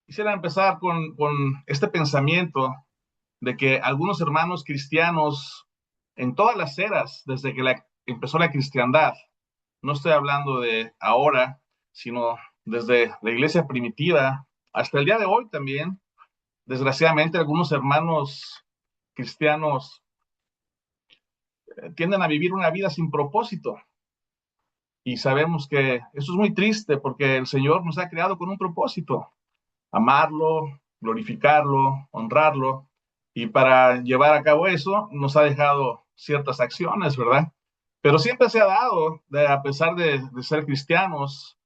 Quisiera empezar con este pensamiento de que algunos hermanos cristianos en todas las eras, desde que empezó la cristiandad, no estoy hablando de ahora, sino desde la iglesia primitiva hasta el día de hoy también, desgraciadamente algunos hermanos cristianos tienden a vivir una vida sin propósito. Y sabemos que eso es muy triste porque el Señor nos ha creado con un propósito: amarlo, glorificarlo, honrarlo. Y para llevar a cabo eso, nos ha dejado ciertas acciones, ¿verdad? Pero siempre se ha dado, a pesar de ser cristianos,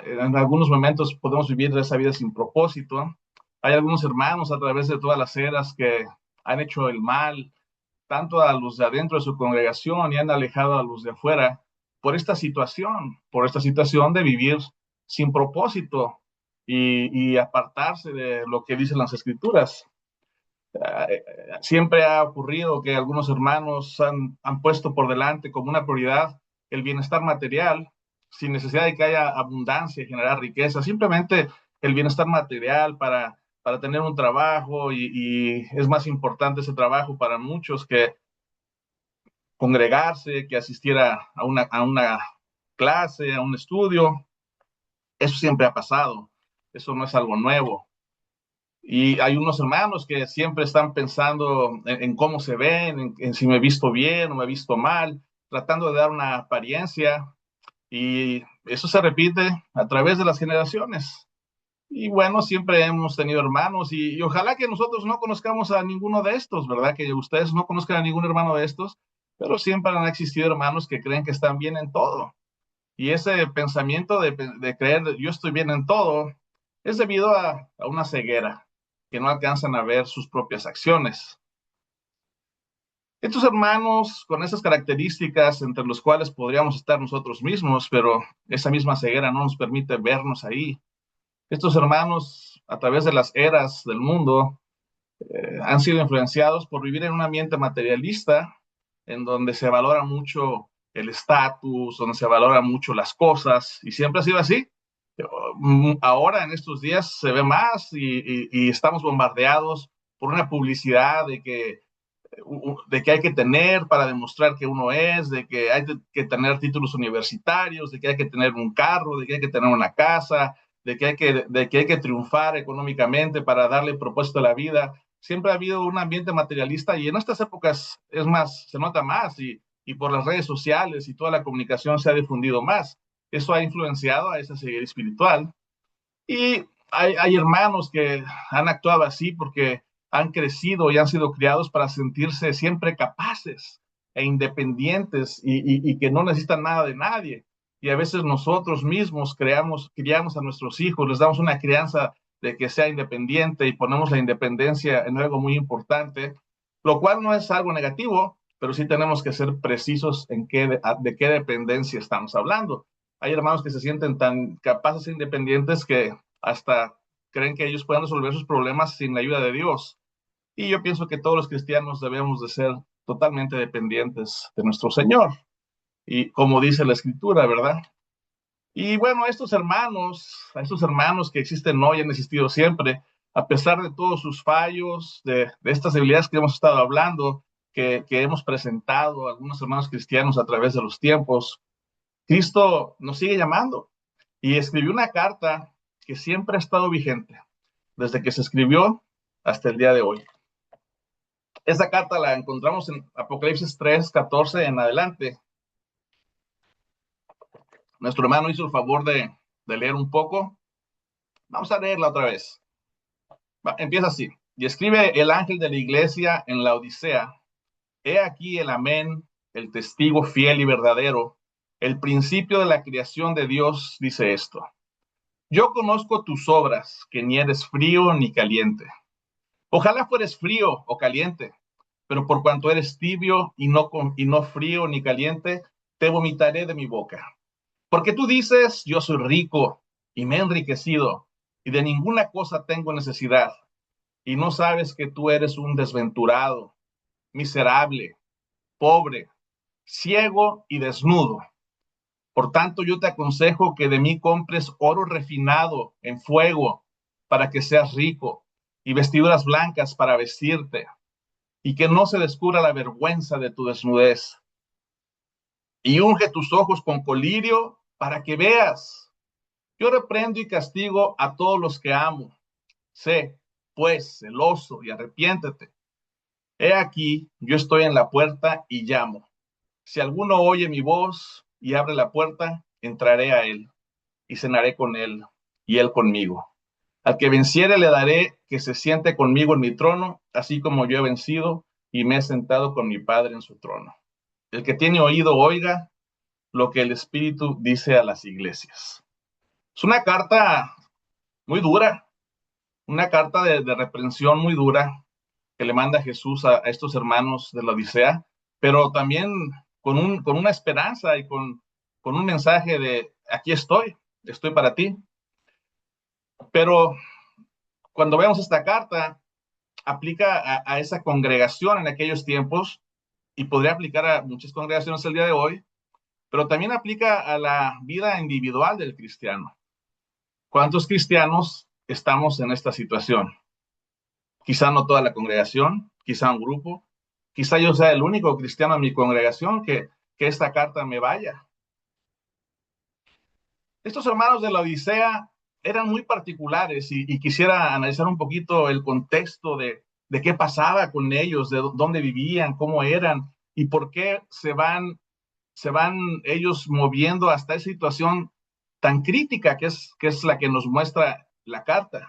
en algunos momentos podemos vivir esa vida sin propósito. Hay algunos hermanos a través de todas las eras que han hecho el mal, tanto a los de adentro de su congregación y han alejado a los de afuera por esta situación de vivir sin propósito y apartarse de lo que dicen las escrituras. Siempre ha ocurrido que algunos hermanos han puesto por delante como una prioridad el bienestar material, sin necesidad de que haya abundancia y generar riqueza, simplemente el bienestar material para tener un trabajo y es más importante ese trabajo para muchos que congregarse, que asistiera a una clase, a un estudio. Eso siempre ha pasado, eso no es algo nuevo. Y hay unos hermanos que siempre están pensando en cómo se ven, en si me he visto bien o me he visto mal, tratando de dar una apariencia, y eso se repite a través de las generaciones. Y bueno, siempre hemos tenido hermanos y ojalá que nosotros no conozcamos a ninguno de estos, ¿verdad? Que ustedes no conozcan a ningún hermano de estos, pero siempre han existido hermanos que creen que están bien en todo. Y ese pensamiento de creer yo estoy bien en todo es debido a una ceguera, que no alcanzan a ver sus propias acciones. Estos hermanos con esas características entre los cuales podríamos estar nosotros mismos, pero esa misma ceguera no nos permite vernos ahí. Estos hermanos, a través de las eras del mundo, han sido influenciados por vivir en un ambiente materialista, en donde se valora mucho el estatus, donde se valoran mucho las cosas, y siempre ha sido así. Ahora, en estos días, se ve más y estamos bombardeados por una publicidad de que hay que tener para demostrar que uno es, de que hay que tener títulos universitarios, de que hay que tener un carro, de que hay que tener una casa, de que hay que triunfar económicamente para darle propósito a la vida. Siempre ha habido un ambiente materialista y en estas épocas es más, se nota más y por las redes sociales y toda la comunicación se ha difundido más. Eso ha influenciado a esa ceguera espiritual. Y hay hermanos que han actuado así porque han crecido y han sido criados para sentirse siempre capaces e independientes y que no necesitan nada de nadie. Y a veces nosotros mismos criamos a nuestros hijos, les damos una crianza de que sea independiente y ponemos la independencia en algo muy importante, lo cual no es algo negativo, pero sí tenemos que ser precisos en de qué dependencia estamos hablando. Hay hermanos que se sienten tan capaces e independientes que hasta creen que ellos pueden resolver sus problemas sin la ayuda de Dios. Y yo pienso que todos los cristianos debemos de ser totalmente dependientes de nuestro Señor. Y como dice la Escritura, ¿verdad? Y bueno, a estos hermanos que existen hoy, han existido siempre, a pesar de todos sus fallos, de estas debilidades que hemos estado hablando, que hemos presentado a algunos hermanos cristianos a través de los tiempos. Cristo nos sigue llamando y escribió una carta que siempre ha estado vigente, desde que se escribió hasta el día de hoy. Esa carta la encontramos en Apocalipsis 3:14 en adelante. Nuestro hermano hizo el favor de leer un poco. Vamos a leerla otra vez. Empieza así. Y escribe el ángel de la iglesia en la Odisea: He aquí el amén, el testigo fiel y verdadero, el principio de la creación de Dios, dice esto: Yo conozco tus obras, que ni eres frío ni caliente. Ojalá fueres frío o caliente, pero por cuanto eres tibio y no frío ni caliente, te vomitaré de mi boca. Porque tú dices, yo soy rico y me he enriquecido, y de ninguna cosa tengo necesidad, y no sabes que tú eres un desventurado, miserable, pobre, ciego y desnudo. Por tanto, yo te aconsejo que de mí compres oro refinado en fuego, para que seas rico, y vestiduras blancas para vestirte, y que no se descubra la vergüenza de tu desnudez. Y unge tus ojos con colirio para que veas. Yo reprendo y castigo a todos los que amo. Sé, pues, celoso y arrepiéntete. He aquí, yo estoy en la puerta y llamo. Si alguno oye mi voz y abre la puerta, entraré a él y cenaré con él y él conmigo. Al que venciere le daré que se siente conmigo en mi trono, así como yo he vencido y me he sentado con mi Padre en su trono. El que tiene oído, oiga lo que el Espíritu dice a las iglesias. Es una carta muy dura, una carta de reprensión muy dura que le manda Jesús a estos hermanos de la Odisea, pero también con una esperanza y con un mensaje de aquí estoy para ti. Pero cuando vemos esta carta, aplica a esa congregación en aquellos tiempos y podría aplicar a muchas congregaciones el día de hoy, pero también aplica a la vida individual del cristiano. ¿Cuántos cristianos estamos en esta situación? Quizá no toda la congregación, quizá un grupo, quizá yo sea el único cristiano en mi congregación que esta carta me vaya. Estos hermanos de la Odisea eran muy particulares y quisiera analizar un poquito el contexto de qué pasaba con ellos, de dónde vivían, cómo eran y por qué se van ellos moviendo hasta esa situación tan crítica que es la que nos muestra la carta.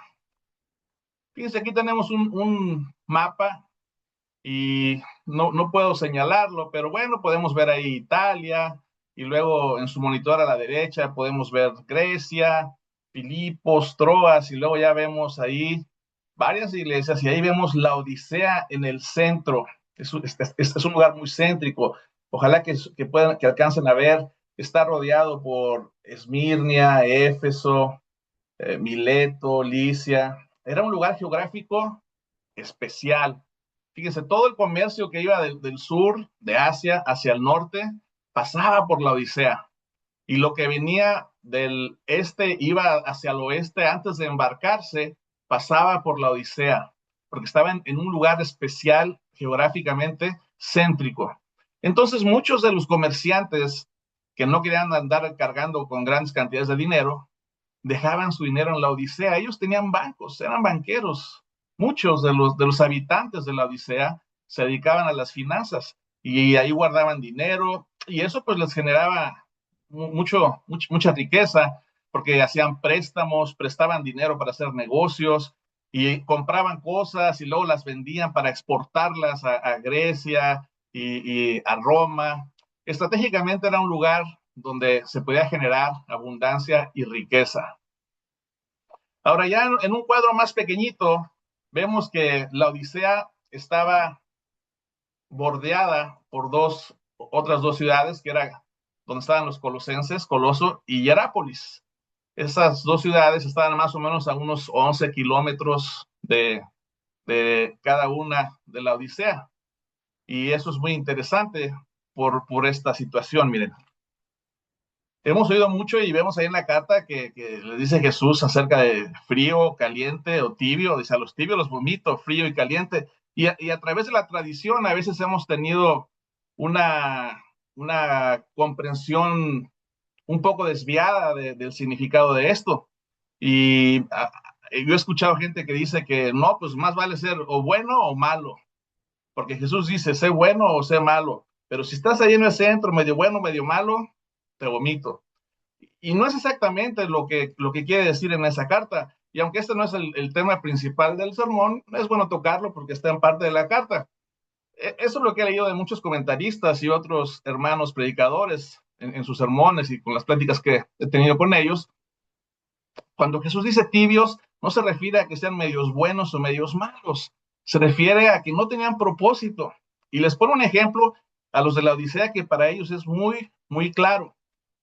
Fíjense, aquí tenemos un mapa y no puedo señalarlo, pero bueno, podemos ver ahí Italia y luego en su monitor a la derecha podemos ver Grecia, Filipos, Troas y luego ya vemos ahí varias iglesias y ahí vemos la Odisea en el centro. Este es un lugar muy céntrico. Ojalá que alcancen a ver, está rodeado por Esmirnia, Éfeso, Mileto, Licia. Era un lugar geográfico especial. Fíjense, todo el comercio que iba del sur, de Asia, hacia el norte, pasaba por la Odisea. Y lo que venía del este iba hacia el oeste antes de embarcarse, pasaba por la Odisea, porque estaba en un lugar especial, geográficamente céntrico. Entonces, muchos de los comerciantes que no querían andar cargando con grandes cantidades de dinero, dejaban su dinero en la Odisea. Ellos tenían bancos, eran banqueros. Muchos de los habitantes de la Odisea se dedicaban a las finanzas y ahí guardaban dinero y eso pues les generaba mucha riqueza porque hacían préstamos, prestaban dinero para hacer negocios y compraban cosas y luego las vendían para exportarlas a Grecia y a Roma. Estratégicamente era un lugar donde se podía generar abundancia y riqueza. Ahora ya en un cuadro más pequeñito, vemos que la Odisea estaba bordeada por otras dos ciudades, que era donde estaban los colosenses, Coloso y Hierápolis. Esas dos ciudades estaban más o menos a unos 11 kilómetros de cada una de la Odisea. Y eso es muy interesante por esta situación, miren. Hemos oído mucho y vemos ahí en la carta que le dice Jesús acerca de frío, caliente o tibio. Dice, a los tibios los vomito, frío y caliente. Y a través de la tradición a veces hemos tenido una, una comprensión un poco desviada del significado de esto. Y yo he escuchado gente que dice que no, pues más vale ser o bueno o malo. Porque Jesús dice, sé bueno o sé malo. Pero si estás ahí en el centro, medio bueno, medio malo, te vomito. Y no es exactamente lo que quiere decir en esa carta. Y aunque este no es el tema principal del sermón, es bueno tocarlo porque está en parte de la carta. Eso es lo que he leído de muchos comentaristas y otros hermanos predicadores en sus sermones y con las pláticas que he tenido con ellos. Cuando Jesús dice tibios, no se refiere a que sean medios buenos o medios malos. Se refiere a que no tenían propósito. Y les pone un ejemplo a los de la Odisea que para ellos es muy claro.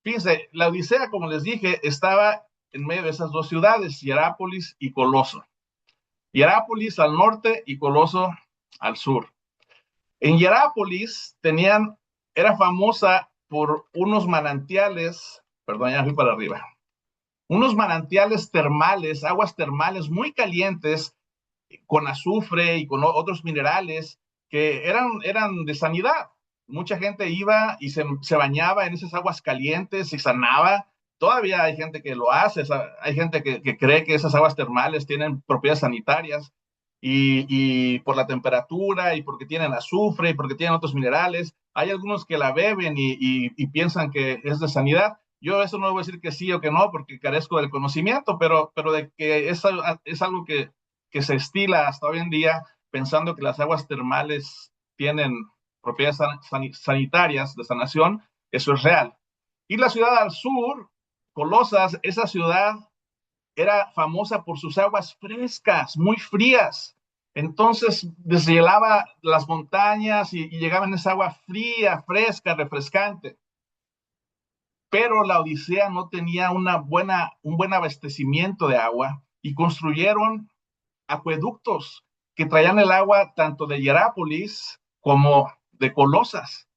Fíjense, la Odisea, como les dije, estaba en medio de esas dos ciudades, Hierápolis y Coloso. Hierápolis al norte y Coloso al sur. En Hierápolis era famosa por unos manantiales, perdón, ya fui para arriba. unos manantiales termales, aguas termales muy calientes, con azufre y con otros minerales que eran de sanidad. Mucha gente iba y se bañaba en esas aguas calientes y sanaba. Todavía hay gente que lo hace, hay gente que cree que esas aguas termales tienen propiedades sanitarias y por la temperatura y porque tienen azufre y porque tienen otros minerales. Hay algunos que la beben y piensan que es de sanidad. Yo eso no voy a decir que sí o que no porque carezco del conocimiento, pero de que es algo que se estila hasta hoy en día pensando que las aguas termales tienen propiedades sanitarias de sanación, eso es real. Y la ciudad al sur, Colosas, esa ciudad era famosa por sus aguas frescas, muy frías. Entonces deshielaba las montañas y llegaba en esa agua fría, fresca, refrescante. Pero la Odisea no tenía un buen abastecimiento de agua y construyeron acueductos que traían el agua tanto de Hierápolis como de Colosas.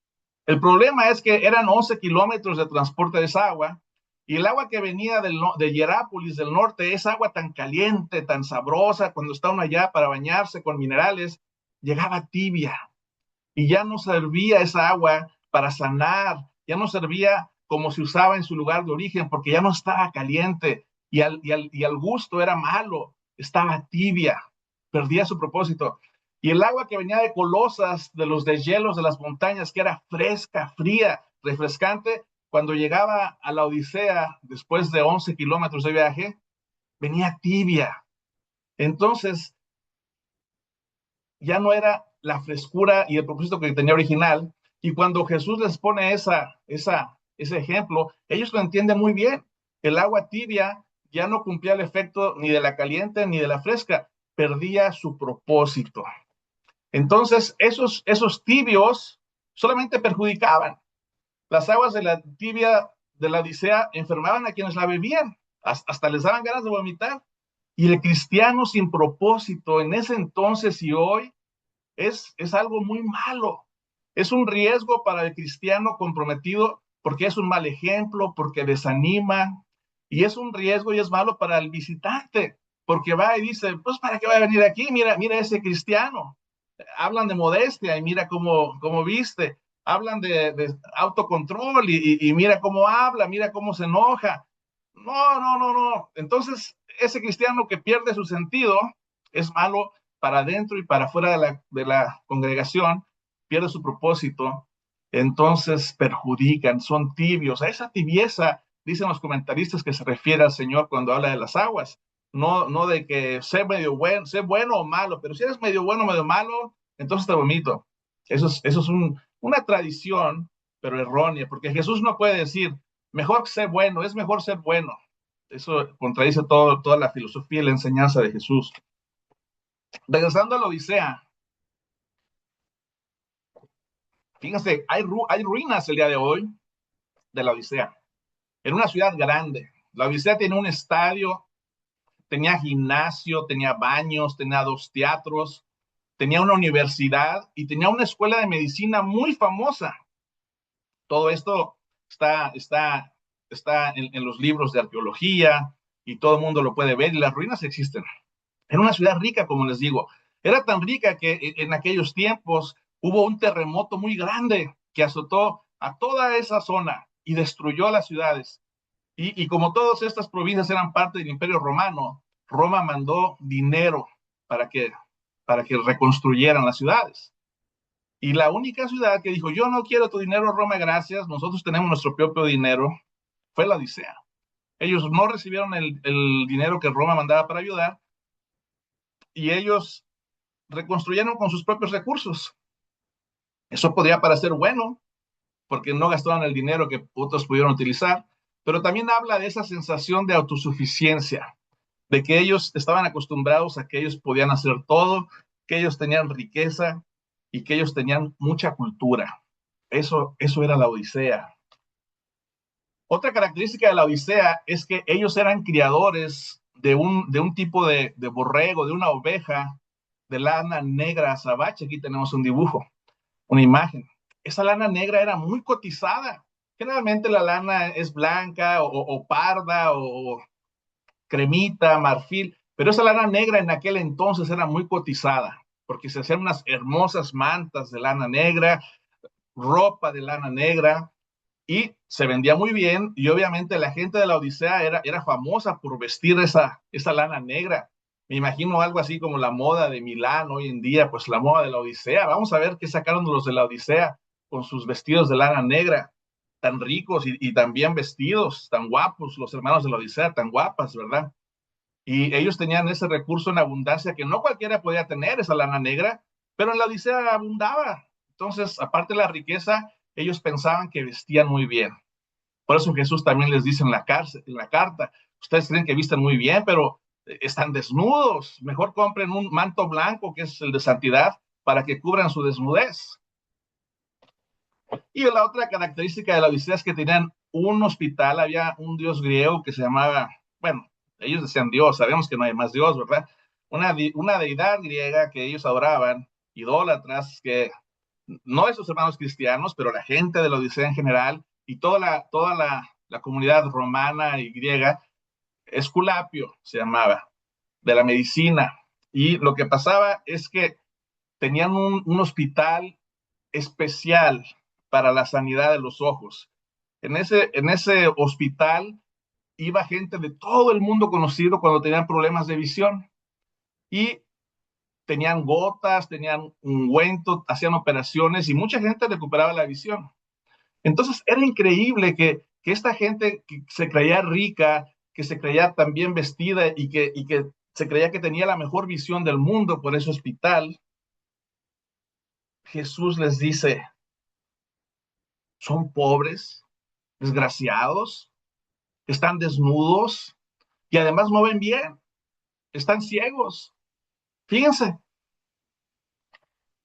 El problema es que eran 11 kilómetros de transporte de esa agua y el agua que venía de Hierápolis del norte, esa agua tan caliente, tan sabrosa, cuando está uno allá para bañarse con minerales, llegaba tibia y ya no servía esa agua para sanar, ya no servía como se usaba en su lugar de origen porque ya no estaba caliente y al gusto era malo, estaba tibia, perdía su propósito. Y el agua que venía de Colosas, de los deshielos de las montañas, que era fresca, fría, refrescante, cuando llegaba a la Odisea, después de 11 kilómetros de viaje, venía tibia. Entonces, ya no era la frescura y el propósito que tenía original. Y cuando Jesús les pone ese ejemplo, ellos lo entienden muy bien. El agua tibia ya no cumplía el efecto ni de la caliente ni de la fresca, perdía su propósito. Entonces, esos tibios solamente perjudicaban. Las aguas de la tibia de la Odisea enfermaban a quienes la bebían, hasta les daban ganas de vomitar. Y el cristiano sin propósito en ese entonces y hoy es algo muy malo. Es un riesgo para el cristiano comprometido porque es un mal ejemplo, porque desanima, y es un riesgo y es malo para el visitante, porque va y dice, pues ¿para qué va a venir aquí? Mira, mira ese cristiano. Hablan de modestia y mira cómo viste. Hablan de autocontrol y mira cómo habla, mira cómo se enoja. No, no, no, no. Entonces, ese cristiano que pierde su sentido es malo para adentro y para afuera de la congregación, pierde su propósito, entonces perjudican, son tibios. A esa tibieza, dicen los comentaristas, que se refiere al Señor cuando habla de las aguas. No, no de que sé bueno o malo, pero si eres medio bueno o medio malo, entonces te vomito. Eso es una tradición, pero errónea, porque Jesús no puede decir, mejor ser bueno, es mejor ser bueno. Eso contradice toda la filosofía y la enseñanza de Jesús. Regresando a la Odisea, fíjense, hay ruinas el día de hoy de la Odisea, en una ciudad grande. La Odisea tiene un estadio, tenía gimnasio, tenía baños, tenía 2 teatros, tenía una universidad y tenía una escuela de medicina muy famosa. Todo esto está en los libros de arqueología y todo el mundo lo puede ver y las ruinas existen. Era una ciudad rica, como les digo. Era tan rica que en aquellos tiempos hubo un terremoto muy grande que azotó a toda esa zona y destruyó las ciudades. Y como todas estas provincias eran parte del Imperio Romano, Roma mandó dinero para que, para que reconstruyeran las ciudades. Y la única ciudad que dijo, yo no quiero tu dinero, Roma, gracias, nosotros tenemos nuestro propio dinero, fue la Odisea. Ellos no recibieron el dinero que Roma mandaba para ayudar y ellos reconstruyeron con sus propios recursos. Eso podría parecer bueno, porque no gastaron el dinero que otros pudieron utilizar, pero también habla de esa sensación de autosuficiencia, de que ellos estaban acostumbrados a que ellos podían hacer todo, que ellos tenían riqueza y que ellos tenían mucha cultura. Eso era la Odisea. Otra característica de la Odisea es que ellos eran criadores de un tipo de borrego, de una oveja, de lana negra azabache. Aquí tenemos un dibujo, una imagen. Esa lana negra era muy cotizada. Generalmente la lana es blanca o parda cremita, marfil, pero esa lana negra en aquel entonces era muy cotizada, porque se hacían unas hermosas mantas de lana negra, ropa de lana negra, y se vendía muy bien, y obviamente la gente de la Odisea era famosa por vestir esa lana negra. Me imagino algo así como la moda de Milán hoy en día, pues la moda de la Odisea. Vamos a ver qué sacaron los de la Odisea con sus vestidos de lana negra, tan ricos y tan bien vestidos, tan guapos, los hermanos de la Odisea, tan guapas, ¿verdad? Y ellos tenían ese recurso en abundancia que no cualquiera podía tener, esa lana negra, pero en la Odisea abundaba. Entonces, aparte de la riqueza, ellos pensaban que vestían muy bien. Por eso Jesús también les dice en la carta, ustedes creen que visten muy bien, pero están desnudos. Mejor compren un manto blanco, que es el de santidad, para que cubran su desnudez. Y la otra característica de la Odisea es que tenían un hospital, había un dios griego que se llamaba, bueno, ellos decían Dios, sabemos que no hay más Dios, ¿verdad? Una deidad griega que ellos adoraban, idólatras, que no esos hermanos cristianos, pero la gente de la Odisea en general y toda la comunidad romana y griega, Esculapio se llamaba, de la medicina. Y lo que pasaba es que tenían un hospital especial para la sanidad de los ojos. En ese hospital iba gente de todo el mundo conocido cuando tenían problemas de visión y tenían gotas, tenían ungüento, hacían operaciones y mucha gente recuperaba la visión. Entonces era increíble que esta gente que se creía rica, que se creía tan bien vestida y que se creía que tenía la mejor visión del mundo por ese hospital, Jesús les dice, son pobres, desgraciados, están desnudos y además no ven bien, están ciegos. Fíjense,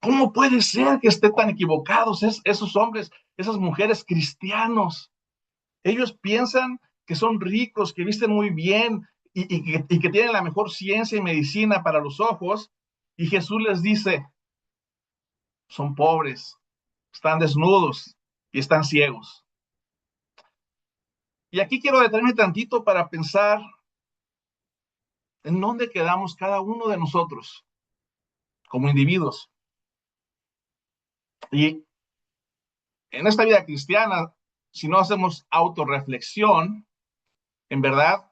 ¿cómo puede ser que estén tan equivocados esos hombres, esas mujeres cristianos? Ellos piensan que son ricos, que visten muy bien y que tienen la mejor ciencia y medicina para los ojos. Y Jesús les dice, son pobres, están desnudos y están ciegos. Y aquí quiero detenerme tantito para pensar en dónde quedamos cada uno de nosotros como individuos. Y en esta vida cristiana, si no hacemos autorreflexión, en verdad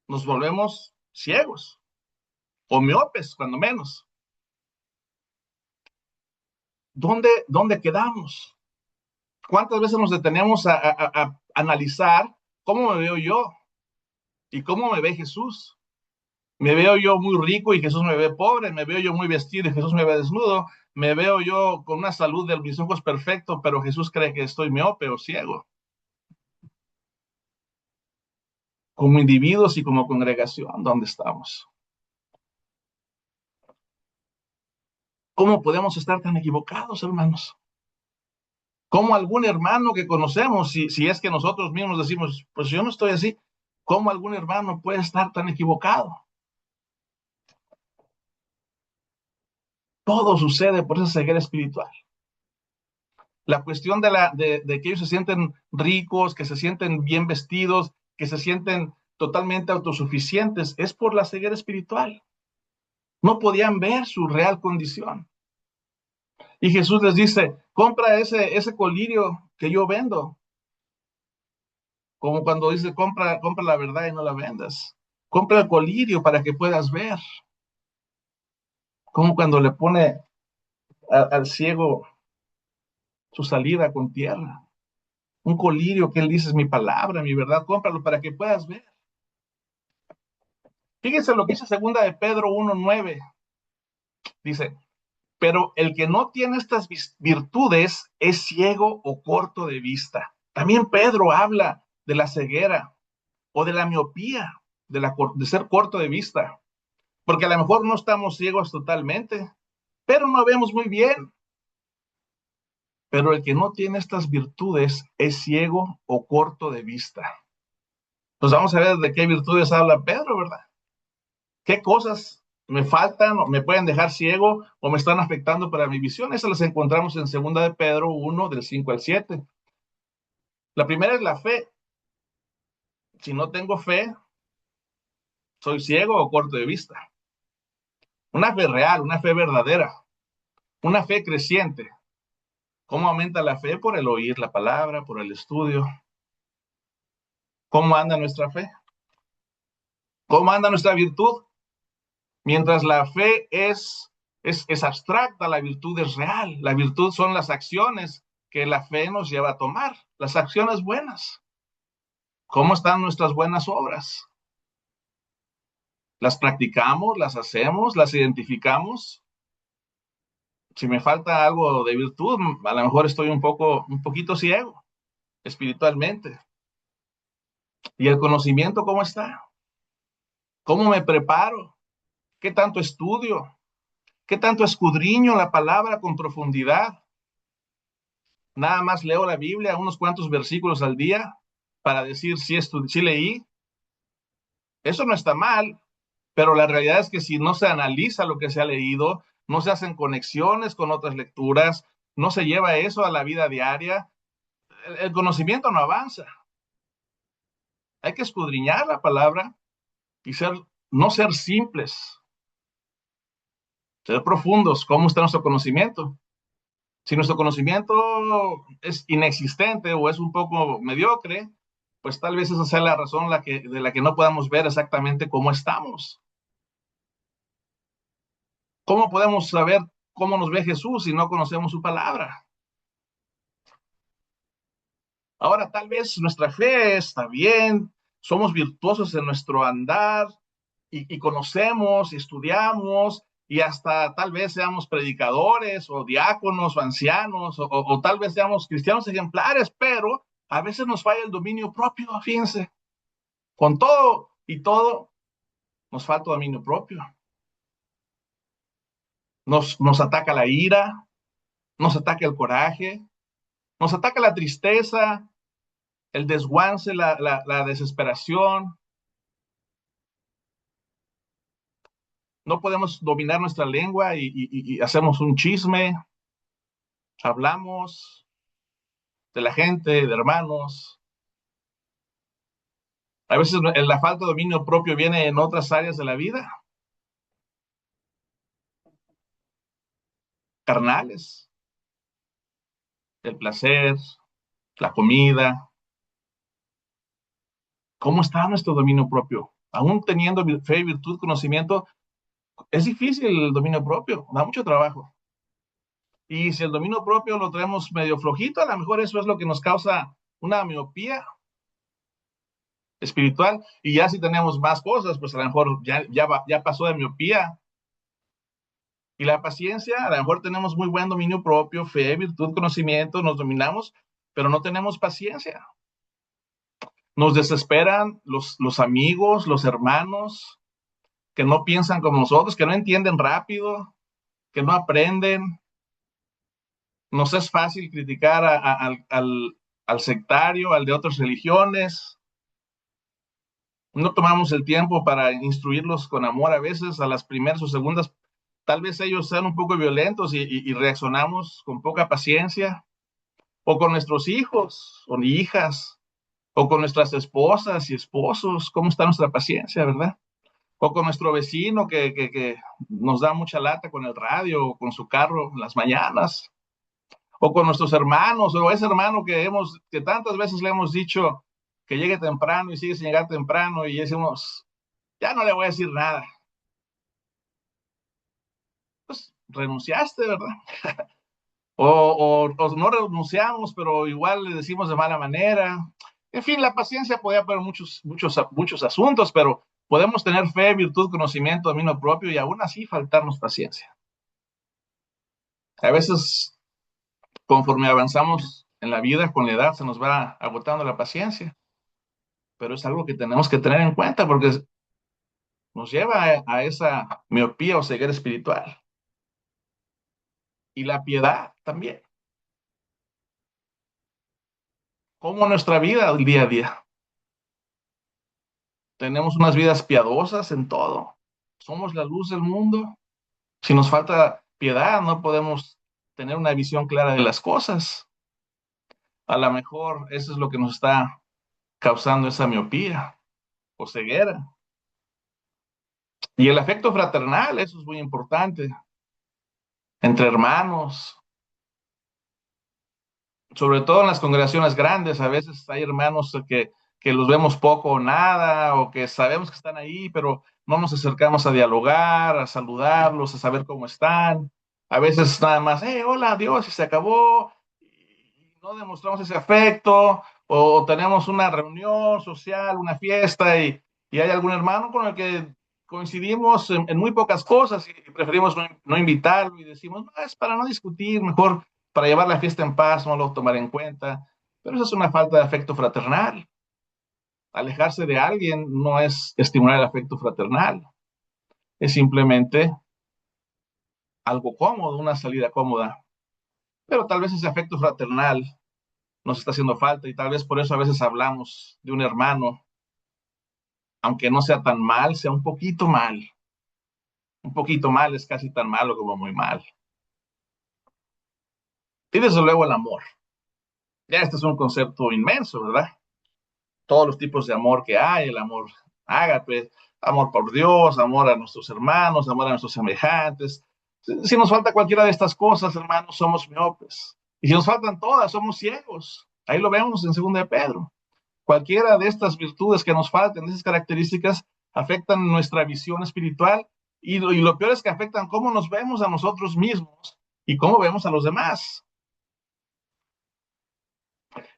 nos volvemos ciegos o miopes, cuando menos. ¿Dónde quedamos? ¿Cuántas veces nos detenemos a analizar cómo me veo yo y cómo me ve Jesús? Me veo yo muy rico y Jesús me ve pobre, me veo yo muy vestido y Jesús me ve desnudo, me veo yo con una salud de mis ojos perfecto, pero Jesús cree que estoy miope o ciego. Como individuos y como congregación, ¿dónde estamos? ¿Cómo podemos estar tan equivocados, hermanos? ¿Cómo algún hermano que conocemos, si es que nosotros mismos decimos, pues yo no estoy así, cómo algún hermano puede estar tan equivocado? Todo sucede por esa ceguera espiritual. La cuestión de que ellos se sienten ricos, que se sienten bien vestidos, que se sienten totalmente autosuficientes, es por la ceguera espiritual. No podían ver su real condición. Y Jesús les dice, compra ese colirio que yo vendo. Como cuando dice, compra la verdad y no la vendas. Compra el colirio para que puedas ver. Como cuando le pone al ciego su salida con tierra. Un colirio que él dice es mi palabra, mi verdad, cómpralo para que puedas ver. Fíjense lo que dice segunda de Pedro 1:9. Dice, pero el que no tiene estas virtudes es ciego o corto de vista. También Pedro habla de la ceguera o de la miopía, de ser corto de vista. Porque a lo mejor no estamos ciegos totalmente, pero no vemos muy bien. Pero el que no tiene estas virtudes es ciego o corto de vista. Pues vamos a ver de qué virtudes habla Pedro, ¿verdad? ¿Qué cosas me faltan o me pueden dejar ciego o me están afectando para mi visión? Esas las encontramos en segunda de Pedro 1, del 5 al 7. La primera es la fe. Si no tengo fe, ¿Soy ciego o corto de vista? Una fe real, una fe verdadera, una fe creciente. ¿Cómo aumenta la fe? Por el oír la palabra, por el estudio. ¿Cómo anda nuestra fe? ¿Cómo anda nuestra virtud? Mientras la fe es abstracta, la virtud es real. La virtud son las acciones que la fe nos lleva a tomar, las acciones buenas. ¿Cómo están nuestras buenas obras? ¿Las practicamos, las hacemos, las identificamos? Si me falta algo de virtud, a lo mejor estoy un poquito ciego espiritualmente. ¿Y el conocimiento cómo está? ¿Cómo me preparo? ¿Qué tanto estudio? ¿Qué tanto escudriño la palabra con profundidad? Nada más leo la Biblia, unos cuantos versículos al día, para decir si leí. Eso no está mal, pero la realidad es que si no se analiza lo que se ha leído, no se hacen conexiones con otras lecturas, no se lleva eso a la vida diaria, el conocimiento no avanza. Hay que escudriñar la palabra y no ser simples, ser profundos. ¿Cómo está nuestro conocimiento? Si nuestro conocimiento es inexistente o es un poco mediocre, pues tal vez esa sea la razón de la que no podamos ver exactamente cómo estamos. ¿Cómo podemos saber cómo nos ve Jesús si no conocemos su palabra? Ahora, tal vez nuestra fe está bien, somos virtuosos en nuestro andar y conocemos y estudiamos y hasta tal vez seamos predicadores o diáconos o ancianos o tal vez seamos cristianos ejemplares, pero a veces nos falla el dominio propio, fíjense. Con todo y todo, nos falta dominio propio. Nos ataca la ira, nos ataca el coraje, nos ataca la tristeza, el desguance, la desesperación. No podemos dominar nuestra lengua y hacemos un chisme, hablamos de la gente, de hermanos. A veces la falta de dominio propio viene en otras áreas de la vida, carnales, el placer, la comida. ¿Cómo está nuestro dominio propio? Aún teniendo fe, virtud, conocimiento, es difícil el dominio propio, da mucho trabajo. Y si el dominio propio lo traemos medio flojito, a lo mejor eso es lo que nos causa una miopía espiritual. Y ya si tenemos más cosas, pues a lo mejor ya pasó de miopía. Y la paciencia, a lo mejor tenemos muy buen dominio propio, fe, virtud, conocimiento, nos dominamos, pero no tenemos paciencia. Nos desesperan los amigos, los hermanos, que no piensan como nosotros, que no entienden rápido, que no aprenden. Nos es fácil criticar al sectario, al de otras religiones. No tomamos el tiempo para instruirlos con amor a veces, a las primeras o segundas. Tal vez ellos sean un poco violentos y reaccionamos con poca paciencia. O con nuestros hijos o hijas, o con nuestras esposas y esposos. ¿Cómo está nuestra paciencia, verdad? O con nuestro vecino que nos da mucha lata con el radio o con su carro en las mañanas. O con nuestros hermanos, o ese hermano que tantas veces le hemos dicho que llegue temprano y sigue sin llegar temprano y decimos, ya no le voy a decir nada. Pues renunciaste, ¿verdad? O no renunciamos, pero igual le decimos de mala manera. En fin, la paciencia podía haber muchos asuntos, pero podemos tener fe, virtud, conocimiento, dominio propio y aún así faltarnos paciencia. A veces, conforme avanzamos en la vida, con la edad, se nos va agotando la paciencia, pero es algo que tenemos que tener en cuenta porque nos lleva a esa miopía o ceguera espiritual. Y la piedad también, como nuestra vida el día a día. Tenemos unas vidas piadosas en todo. Somos la luz del mundo. Si nos falta piedad, no podemos tener una visión clara de las cosas. A lo mejor eso es lo que nos está causando esa miopía o ceguera. Y el afecto fraternal, eso es muy importante, entre hermanos, sobre todo en las congregaciones grandes. A veces hay hermanos que los vemos poco o nada, o que sabemos que están ahí, pero no nos acercamos a dialogar, a saludarlos, a saber cómo están. A veces nada más, hola, Dios, y se acabó, y no demostramos ese afecto, o tenemos una reunión social, una fiesta, y hay algún hermano con el que coincidimos en muy pocas cosas y preferimos no invitarlo y decimos, no, es para no discutir, mejor para llevar la fiesta en paz, no lo tomar en cuenta. Pero eso es una falta de afecto fraternal. Alejarse de alguien no es estimular el afecto fraternal, es simplemente algo cómodo, una salida cómoda. Pero tal vez ese afecto fraternal nos está haciendo falta y tal vez por eso a veces hablamos de un hermano, aunque no sea tan mal, sea un poquito mal. Un poquito mal es casi tan malo como muy mal. Y desde luego el amor. Ya este es un concepto inmenso, ¿verdad? Todos los tipos de amor que hay, el amor ágape, amor por Dios, amor a nuestros hermanos, amor a nuestros semejantes. Si nos falta cualquiera de estas cosas, hermanos, somos miopes. Y si nos faltan todas, somos ciegos. Ahí lo vemos en 2 de Pedro. Cualquiera de estas virtudes que nos faltan, de esas características, afectan nuestra visión espiritual y lo peor es que afectan cómo nos vemos a nosotros mismos y cómo vemos a los demás.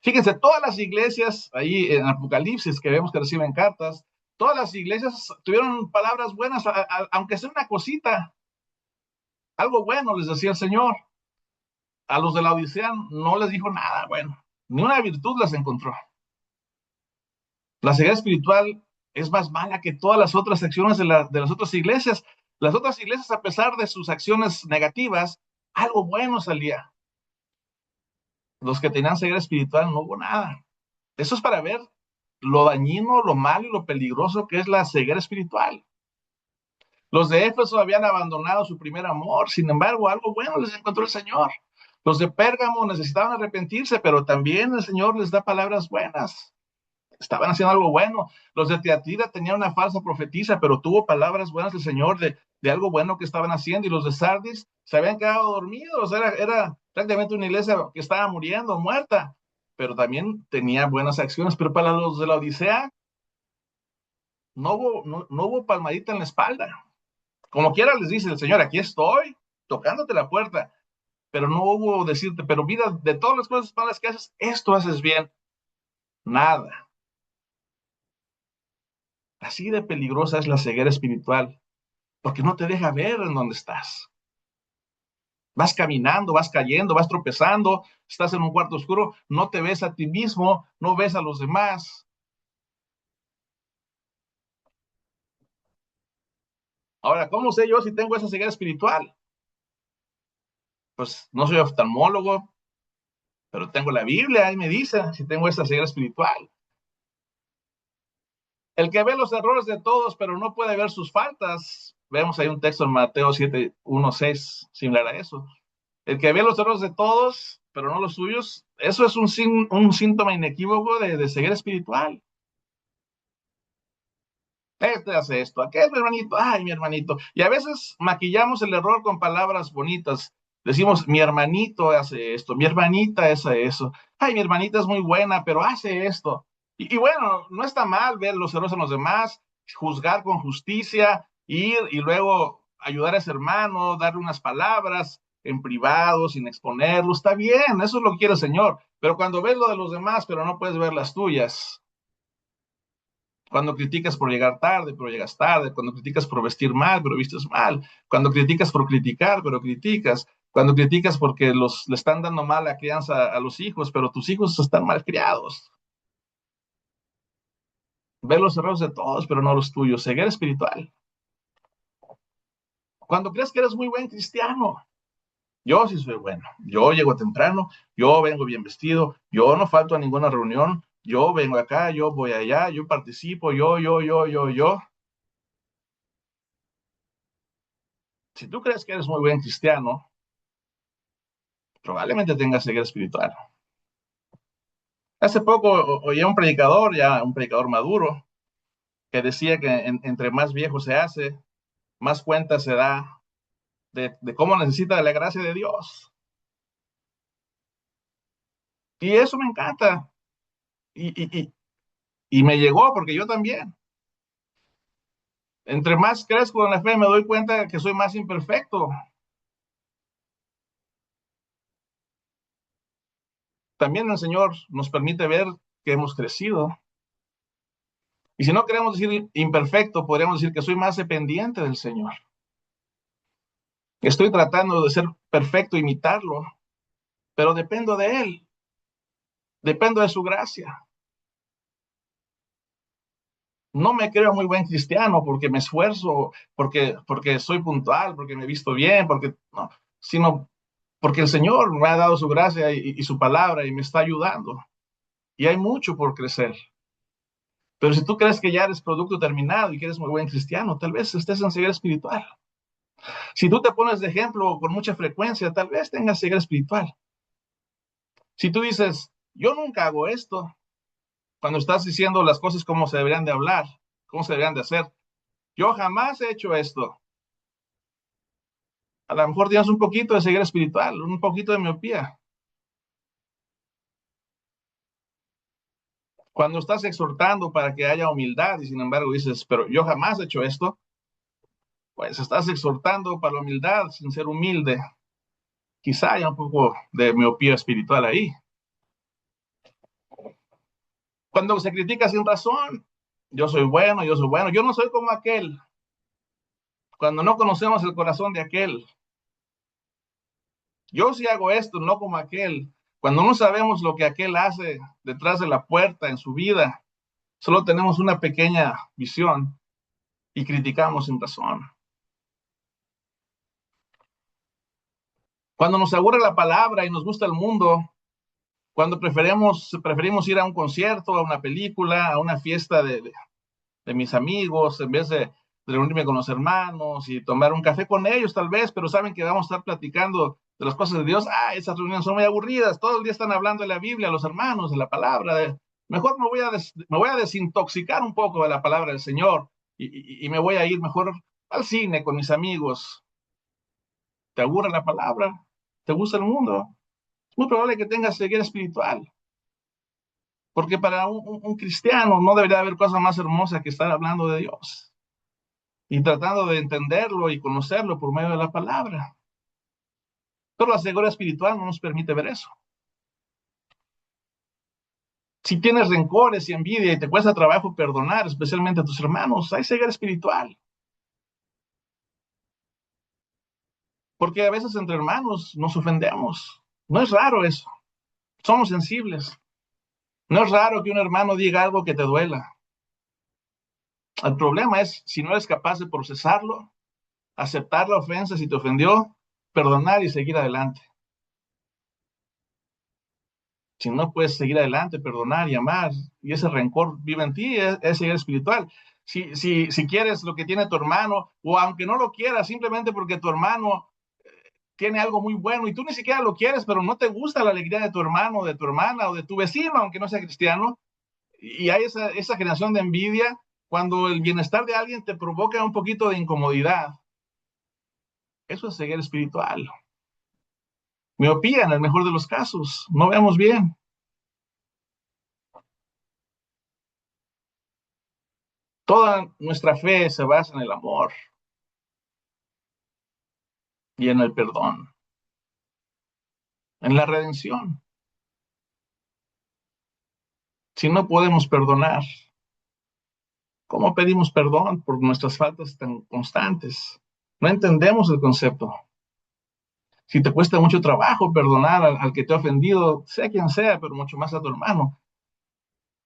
Fíjense, todas las iglesias, ahí en Apocalipsis, que vemos que reciben cartas, todas las iglesias tuvieron palabras buenas, aunque sea una cosita, algo bueno les decía el Señor. A los de la Odisea no les dijo nada bueno, ni una virtud les encontró. La ceguera espiritual es más mala que todas las otras acciones de las otras iglesias. Las otras iglesias, a pesar de sus acciones negativas, algo bueno salía. Los que tenían ceguera espiritual no hubo nada. Eso es para ver lo dañino, lo malo y lo peligroso que es la ceguera espiritual. Los de Éfeso habían abandonado su primer amor, sin embargo, algo bueno les encontró el Señor. Los de Pérgamo necesitaban arrepentirse, pero también el Señor les da palabras buenas. Estaban haciendo algo bueno. Los de Teatira tenían una falsa profetisa, pero tuvo palabras buenas del Señor de algo bueno que estaban haciendo. Y los de Sardis se habían quedado dormidos. Era prácticamente una iglesia que estaba muriendo, muerta, pero también tenía buenas acciones. Pero para los de la Odisea, no hubo palmadita en la espalda. Como quiera les dice el Señor, aquí estoy, tocándote la puerta, pero no hubo decirte, pero mira, de todas las cosas malas que haces, esto haces bien. Nada. Así de peligrosa es la ceguera espiritual, porque no te deja ver en dónde estás. Vas caminando, vas cayendo, vas tropezando, estás en un cuarto oscuro, no te ves a ti mismo, no ves a los demás. Ahora, ¿cómo sé yo si tengo esa ceguera espiritual? Pues no soy oftalmólogo, pero tengo la Biblia y me dice si tengo esa ceguera espiritual. El que ve los errores de todos, pero no puede ver sus faltas. Vemos ahí un texto en Mateo 7, 1, 6, similar a eso. El que ve los errores de todos, pero no los suyos, eso es un síntoma inequívoco de ceguera espiritual. Este hace esto, aquel mi hermanito, ay, mi hermanito. Y a veces maquillamos el error con palabras bonitas. Decimos, mi hermanito hace esto, mi hermanita hace eso. Ay, mi hermanita es muy buena, pero hace esto. Y bueno, no está mal ver los errores en los demás, juzgar con justicia, ir y luego ayudar a ese hermano, darle unas palabras en privado, sin exponerlo. Está bien, eso es lo que quiere el Señor. Pero cuando ves lo de los demás, pero no puedes ver las tuyas, cuando criticas por llegar tarde, pero llegas tarde, cuando criticas por vestir mal, pero vistes mal, cuando criticas por criticar, pero criticas, cuando criticas porque le están dando mala crianza a los hijos, pero tus hijos están mal criados. Ve los errores de todos, pero no los tuyos. Ceguera espiritual. Cuando crees que eres muy buen cristiano, yo sí soy bueno. Yo llego temprano, yo vengo bien vestido, yo no falto a ninguna reunión, yo vengo acá, yo voy allá, yo participo, yo. Si tú crees que eres muy buen cristiano, probablemente tengas ceguera espiritual. Hace poco oí a un predicador, ya un predicador maduro, que decía que entre más viejo se hace, más cuenta se da de cómo necesita de la gracia de Dios. Y eso me encanta. Y, y, y, y me llegó porque yo también. Entre más crezco en la fe, me doy cuenta que soy más imperfecto. También el Señor nos permite ver que hemos crecido. Y si no queremos decir imperfecto, podríamos decir que soy más dependiente del Señor. Estoy tratando de ser perfecto, imitarlo, pero dependo de Él, dependo de su gracia. No me creo muy buen cristiano porque me esfuerzo, porque soy puntual, porque me he visto bien, porque no, sino porque el Señor me ha dado su gracia y su palabra y me está ayudando. Y hay mucho por crecer. Pero si tú crees que ya eres producto terminado y que eres muy buen cristiano, tal vez estés en ceguera espiritual. Si tú te pones de ejemplo con mucha frecuencia, tal vez tengas ceguera espiritual. Si tú dices, yo nunca hago esto, cuando estás diciendo las cosas como se deberían de hablar, cómo se deberían de hacer, yo jamás he hecho esto. A lo mejor tienes un poquito de ceguera espiritual, un poquito de miopía. Cuando estás exhortando para que haya humildad y sin embargo dices, pero yo jamás he hecho esto, pues estás exhortando para la humildad sin ser humilde. Quizá haya un poco de miopía espiritual ahí. Cuando se critica sin razón, yo soy bueno, yo no soy como aquel. Cuando no conocemos el corazón de aquel, yo sí hago esto, no como aquel. Cuando no sabemos lo que aquel hace detrás de la puerta en su vida, solo tenemos una pequeña visión y criticamos sin razón. Cuando nos aburre la palabra y nos gusta el mundo, cuando preferimos ir a un concierto, a una película, a una fiesta de mis amigos, en vez de reunirme con los hermanos y tomar un café con ellos tal vez, pero saben que vamos a estar platicando de las cosas de Dios. Ah, esas reuniones son muy aburridas, todo el día están hablando de la Biblia, los hermanos, de la palabra. Mejor me voy a desintoxicar un poco de la palabra del Señor y me voy a ir mejor al cine con mis amigos. ¿Te aburre la palabra? ¿Te gusta el mundo? Es muy probable que tengas ceguera espiritual. Porque para un cristiano no debería haber cosa más hermosa que estar hablando de Dios y tratando de entenderlo y conocerlo por medio de la palabra. Pero la ceguera espiritual no nos permite ver eso. Si tienes rencores y envidia y te cuesta trabajo perdonar, especialmente a tus hermanos, hay ceguera espiritual. Porque a veces entre hermanos nos ofendemos. No es raro eso. Somos sensibles. No es raro que un hermano diga algo que te duela. El problema es si no eres capaz de procesarlo, aceptar la ofensa si te ofendió, perdonar y seguir adelante. Si no puedes seguir adelante, perdonar y amar, y ese rencor vive en ti, es seguir espiritual. Si quieres lo que tiene tu hermano, o aunque no lo quieras, simplemente porque tu hermano tiene algo muy bueno y tú ni siquiera lo quieres, pero no te gusta la alegría de tu hermano, de tu hermana o de tu vecino, aunque no sea cristiano, y hay esa generación de envidia, cuando el bienestar de alguien te provoca un poquito de incomodidad, eso es seguir espiritual. Miopía en el mejor de los casos, no vemos bien. Toda nuestra fe se basa en el amor y en el perdón, en la redención. Si no podemos perdonar, ¿cómo pedimos perdón por nuestras faltas tan constantes? No entendemos el concepto. Si te cuesta mucho trabajo perdonar al que te ha ofendido, sea quien sea, pero mucho más a tu hermano,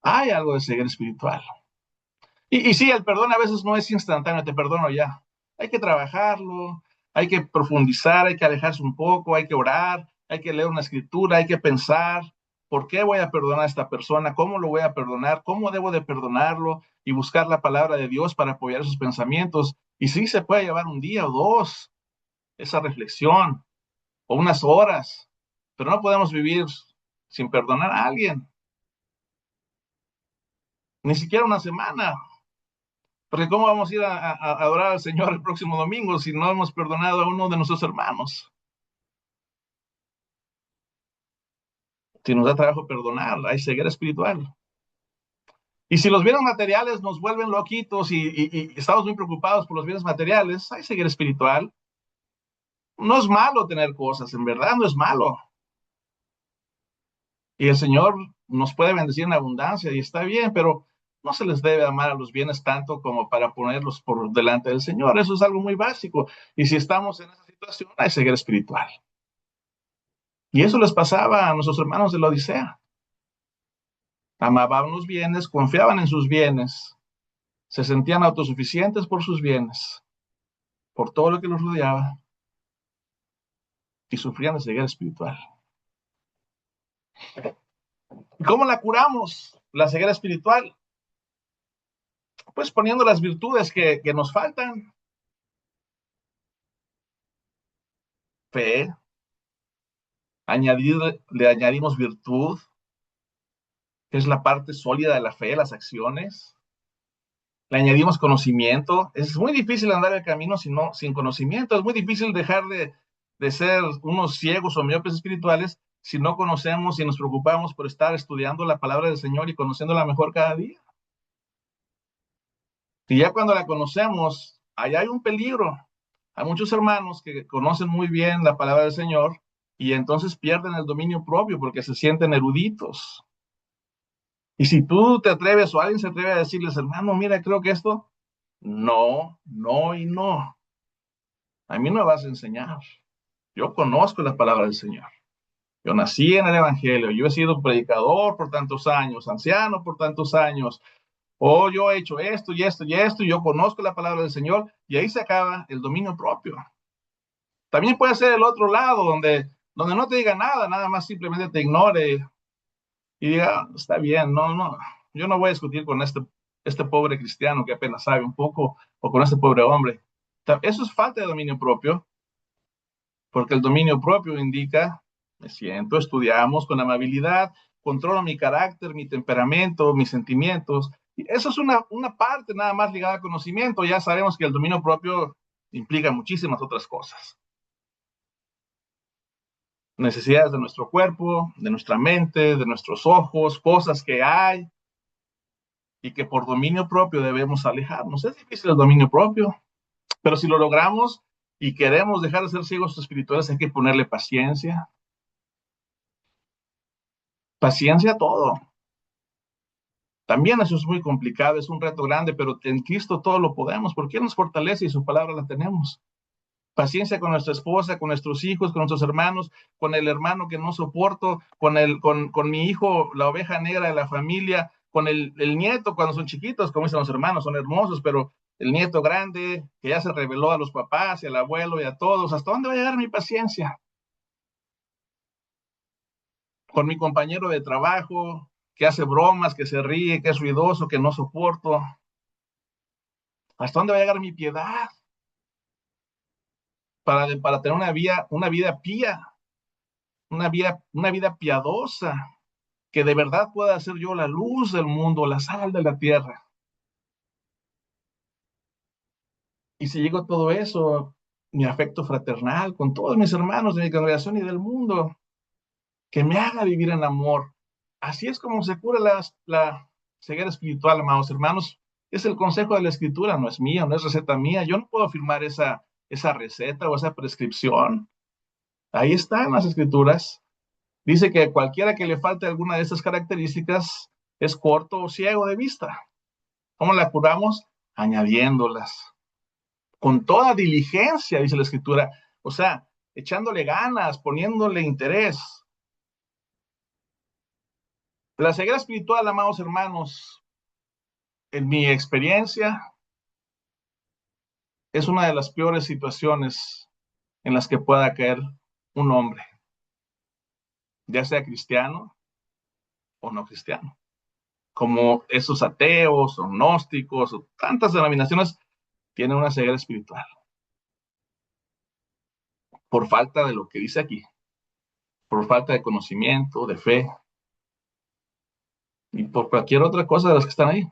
hay algo de ceguera espiritual. Y sí, el perdón a veces no es instantáneo, te perdono ya. Hay que trabajarlo, hay que profundizar, hay que alejarse un poco, hay que orar, hay que leer una escritura, hay que pensar, ¿por qué voy a perdonar a esta persona? ¿Cómo lo voy a perdonar? ¿Cómo debo de perdonarlo? Y buscar la palabra de Dios para apoyar esos pensamientos. Y sí se puede llevar un día o dos esa reflexión, o unas horas, pero no podemos vivir sin perdonar a alguien, ni siquiera una semana. Porque ¿cómo vamos a ir a adorar al Señor el próximo domingo si no hemos perdonado a uno de nuestros hermanos? Si nos da trabajo perdonar, hay ceguera espiritual. Y si los bienes materiales nos vuelven loquitos y estamos muy preocupados por los bienes materiales, hay ceguera espiritual. No es malo tener cosas, en verdad no es malo. Y el Señor nos puede bendecir en abundancia y está bien, pero no se les debe amar a los bienes tanto como para ponerlos por delante del Señor. Eso es algo muy básico. Y si estamos en esa situación, hay ceguera espiritual. Y eso les pasaba a nuestros hermanos de la Odisea. Amaban los bienes, confiaban en sus bienes, se sentían autosuficientes por sus bienes, por todo lo que los rodeaba, y sufrían de ceguera espiritual. ¿Y cómo la curamos, la ceguera espiritual? Pues poniendo las virtudes que nos faltan. Fe, le añadimos virtud, que es la parte sólida de la fe, las acciones. Le añadimos conocimiento. Es muy difícil andar el camino sin conocimiento. Es muy difícil dejar de ser unos ciegos o miopes espirituales si no conocemos y nos preocupamos por estar estudiando la palabra del Señor y conociéndola mejor cada día. Y ya cuando la conocemos, allá hay un peligro. Hay muchos hermanos que conocen muy bien la palabra del Señor y entonces pierden el dominio propio porque se sienten eruditos. Y si tú te atreves o alguien se atreve a decirles, hermano, mira, creo que esto, no, no y no. A mí no me vas a enseñar. Yo conozco la palabra del Señor. Yo nací en el Evangelio. Yo he sido predicador por tantos años, anciano por tantos años. O yo he hecho esto y esto y esto. Y yo conozco la palabra del Señor. Y ahí se acaba el dominio propio. También puede ser el otro lado, donde no te diga nada, nada más simplemente te ignore y diga, "Ah, está bien, no, no, yo no voy a discutir con este pobre cristiano que apenas sabe un poco, o con este pobre hombre". Eso es falta de dominio propio, porque el dominio propio indica, me siento, estudiamos con amabilidad, controlo mi carácter, mi temperamento, mis sentimientos. Y eso es una parte nada más ligada al conocimiento. Ya sabemos que el dominio propio implica muchísimas otras cosas. Necesidades de nuestro cuerpo, de nuestra mente, de nuestros ojos, cosas que hay y que por dominio propio debemos alejarnos. Es difícil el dominio propio, pero si lo logramos y queremos dejar de ser ciegos espirituales, hay que ponerle paciencia. Paciencia a todo. También eso es muy complicado, es un reto grande, pero en Cristo todo lo podemos, porque Él nos fortalece y su palabra la tenemos. Paciencia con nuestra esposa, con nuestros hijos, con nuestros hermanos, con el hermano que no soporto, con mi hijo, la oveja negra de la familia, con el nieto cuando son chiquitos, como dicen los hermanos, son hermosos, pero el nieto grande que ya se reveló a los papás y al abuelo y a todos, ¿hasta dónde va a llegar mi paciencia? Con mi compañero de trabajo, que hace bromas, que se ríe, que es ruidoso, que no soporto, ¿hasta dónde va a llegar mi piedad? Para tener una vida pía, una vida piadosa, que de verdad pueda ser yo la luz del mundo, la sal de la tierra. Y si llego a todo eso, mi afecto fraternal con todos mis hermanos de mi congregación y del mundo, que me haga vivir en amor. Así es como se cura la ceguera espiritual, amados hermanos. Es el consejo de la Escritura, no es mío, no es receta mía. Yo no puedo firmar esa receta o esa prescripción. Ahí están las Escrituras. Dice que cualquiera que le falte alguna de estas características es corto o ciego de vista. ¿Cómo la curamos? Añadiéndolas. Con toda diligencia, dice la Escritura. O sea, echándole ganas, poniéndole interés. La ceguera espiritual, amados hermanos, en mi experiencia, es una de las peores situaciones en las que pueda caer un hombre, ya sea cristiano o no cristiano. Como esos ateos o gnósticos o tantas denominaciones tienen una ceguera espiritual por falta de lo que dice aquí, por falta de conocimiento, de fe y por cualquier otra cosa de las que están ahí.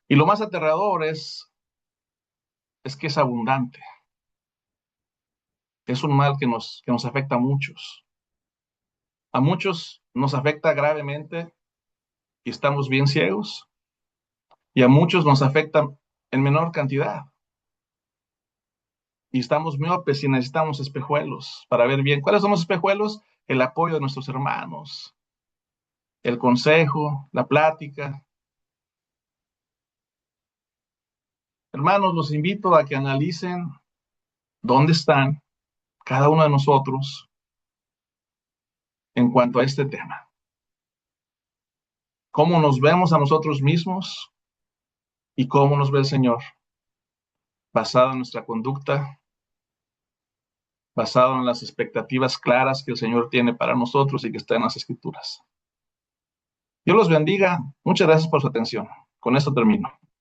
Y lo más aterrador es que es abundante. Es un mal que nos afecta a muchos. A muchos nos afecta gravemente y estamos bien ciegos. Y a muchos nos afecta en menor cantidad. Y estamos miopes y necesitamos espejuelos para ver bien. ¿Cuáles son los espejuelos? El apoyo de nuestros hermanos, el consejo, la plática. Hermanos, los invito a que analicen dónde están cada uno de nosotros en cuanto a este tema. Cómo nos vemos a nosotros mismos y cómo nos ve el Señor, basado en nuestra conducta, basado en las expectativas claras que el Señor tiene para nosotros y que está en las Escrituras. Dios los bendiga. Muchas gracias por su atención. Con esto termino.